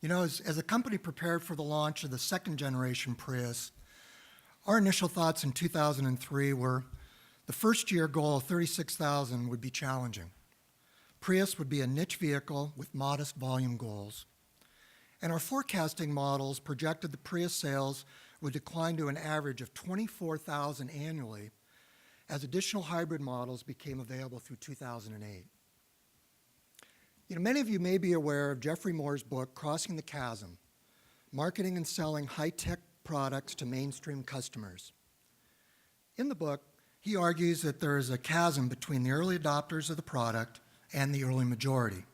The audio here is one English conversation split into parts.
As a company prepared for the launch of the second generation Prius, our initial thoughts in 2003 were the first year goal of 36,000 would be challenging. Prius would be a niche vehicle with modest volume goals. And our forecasting models projected the Prius sales would decline to an average of 24,000 annually as additional hybrid models became available through 2008. Many of you may be aware of Jeffrey Moore's book, Crossing the Chasm, Marketing and Selling High-Tech Products to Mainstream Customers. In the book, he argues that there is a chasm between the early adopters of the product and the early majority.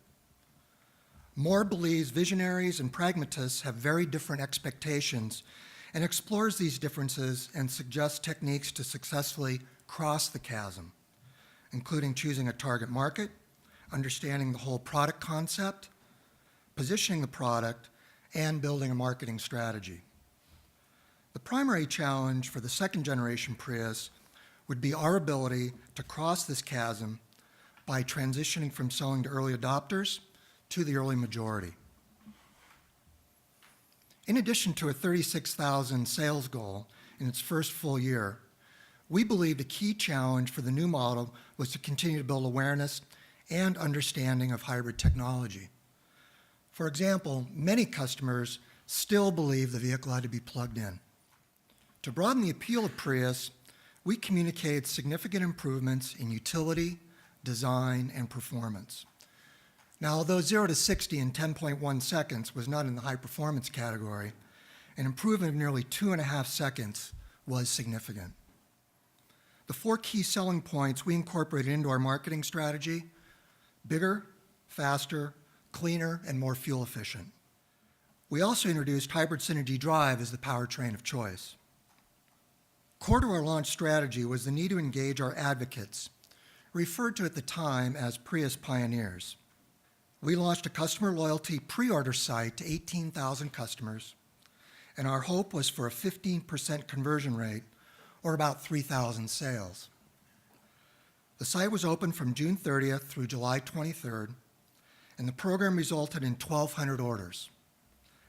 Moore believes visionaries and pragmatists have very different expectations and explores these differences and suggests techniques to successfully cross the chasm, including choosing a target market, understanding the whole product concept, positioning the product, and building a marketing strategy. The primary challenge for the second generation Prius would be our ability to cross this chasm by transitioning from selling to early adopters to the early majority. In addition to a 36,000 sales goal in its first full year, we believed a key challenge for the new model was to continue to build awareness and understanding of hybrid technology. For example, many customers still believe the vehicle had to be plugged in. To broaden the appeal of Prius, we communicated significant improvements in utility, design, and performance. Now, although 0 to 60 in 10.1 seconds was not in the high performance category, an improvement of nearly 2.5 seconds was significant. The 4 key selling points we incorporated into our marketing strategy: bigger, faster, cleaner, and more fuel efficient. We also introduced Hybrid Synergy Drive as the powertrain of choice. Core to our launch strategy was the need to engage our advocates, referred to at the time as Prius pioneers. We launched a customer loyalty pre-order site to 18,000 customers, and our hope was for a 15% conversion rate, or about 3,000 sales. The site was open from June 30th through July 23rd, and the program resulted in 1,200 orders.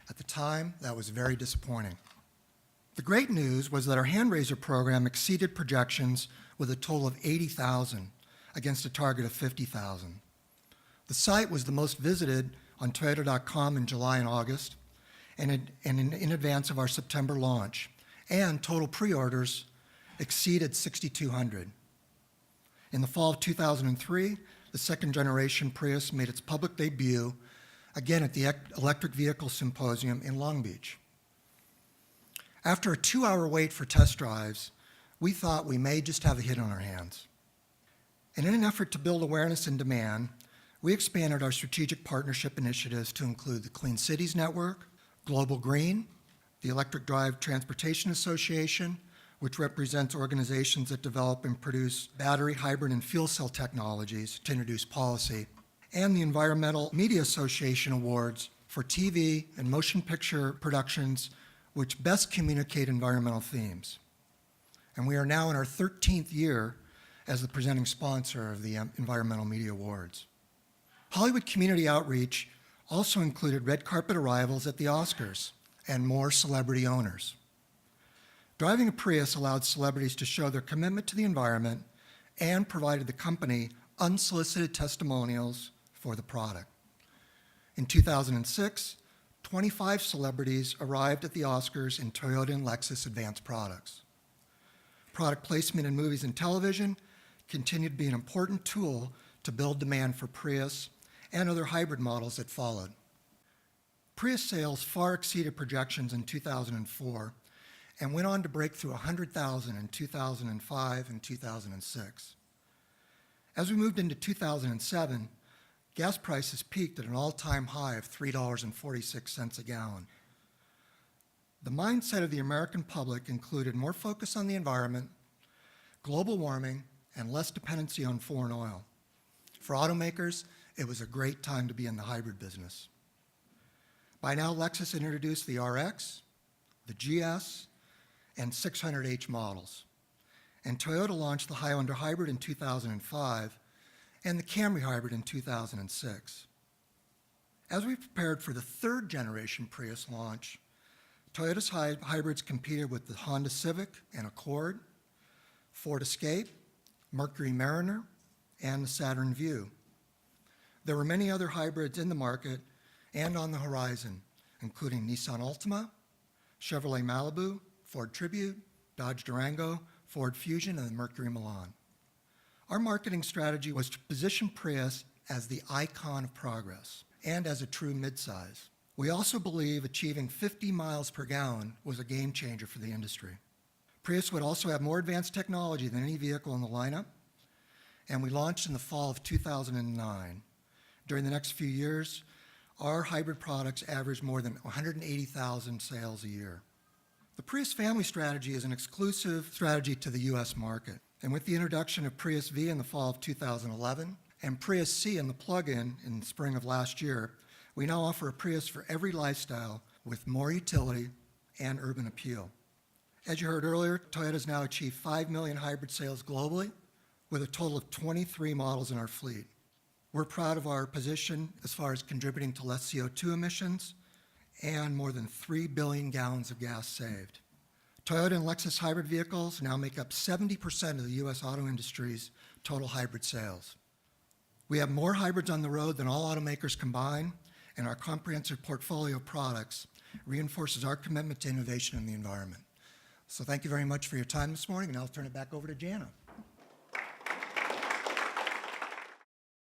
At the time, that was very disappointing. The great news was that our hand raiser program exceeded projections with a total of 80,000 against a target of 50,000. The site was the most visited on Toyota.com in July and August, and in advance of our September launch, and total pre-orders exceeded 6,200. In the fall of 2003, the second generation Prius made its public debut, again at the Electric Vehicle Symposium in Long Beach. After a 2-hour wait for test drives, we thought we may just have a hit on our hands. And in an effort to build awareness and demand, we expanded our strategic partnership initiatives to include the Clean Cities Network, Global Green, the Electric Drive Transportation Association, which represents organizations that develop and produce battery, hybrid, and fuel cell technologies to introduce policy, and the Environmental Media Association Awards for TV and motion picture productions which best communicate environmental themes. And we are now in our 13th year as the presenting sponsor of the Environmental Media Awards. Hollywood community outreach also included red carpet arrivals at the Oscars and more celebrity owners. Driving a Prius allowed celebrities to show their commitment to the environment and provided the company unsolicited testimonials for the product. In 2006, 25 celebrities arrived at the Oscars in Toyota and Lexus advanced products. Product placement in movies and television continued to be an important tool to build demand for Prius and other hybrid models that followed. Prius sales far exceeded projections in 2004 and went on to break through 100,000 in 2005 and 2006. As we moved into 2007, gas prices peaked at an all-time high of $3.46 a gallon. The mindset of the American public included more focus on the environment, global warming, and less dependency on foreign oil. For automakers, it was a great time to be in the hybrid business. By now, Lexus had introduced the RX, the GS, and 600H models. And Toyota launched the Highlander Hybrid in 2005 and the Camry Hybrid in 2006. As we prepared for the third generation Prius launch, Toyota's hybrids competed with the Honda Civic and Accord, Ford Escape, Mercury Mariner, and the Saturn Vue. There were many other hybrids in the market and on the horizon, including Nissan Altima, Chevrolet Malibu, Ford Tribute, Dodge Durango, Ford Fusion, and the Mercury Milan. Our marketing strategy was to position Prius as the icon of progress and as a true midsize. We also believe achieving 50 miles per gallon was a game changer for the industry. Prius would also have more advanced technology than any vehicle in the lineup, and we launched in the fall of 2009. During the next few years, our hybrid products averaged more than 180,000 sales a year. The Prius family strategy is an exclusive strategy to the U.S. market, and with the introduction of Prius V in the fall of 2011 and Prius C in the plug-in in the spring of last year, we now offer a Prius for every lifestyle with more utility and urban appeal. As you heard earlier, Toyota has now achieved 5 million hybrid sales globally, with a total of 23 models in our fleet. We're proud of our position as far as contributing to less CO2 emissions and more than 3 billion gallons of gas saved. Toyota and Lexus hybrid vehicles now make up 70% of the U.S. auto industry's total hybrid sales. We have more hybrids on the road than all automakers combined, and our comprehensive portfolio of products reinforces our commitment to innovation in the environment. So thank you very much for your time this morning, and I'll turn it back over to Jana.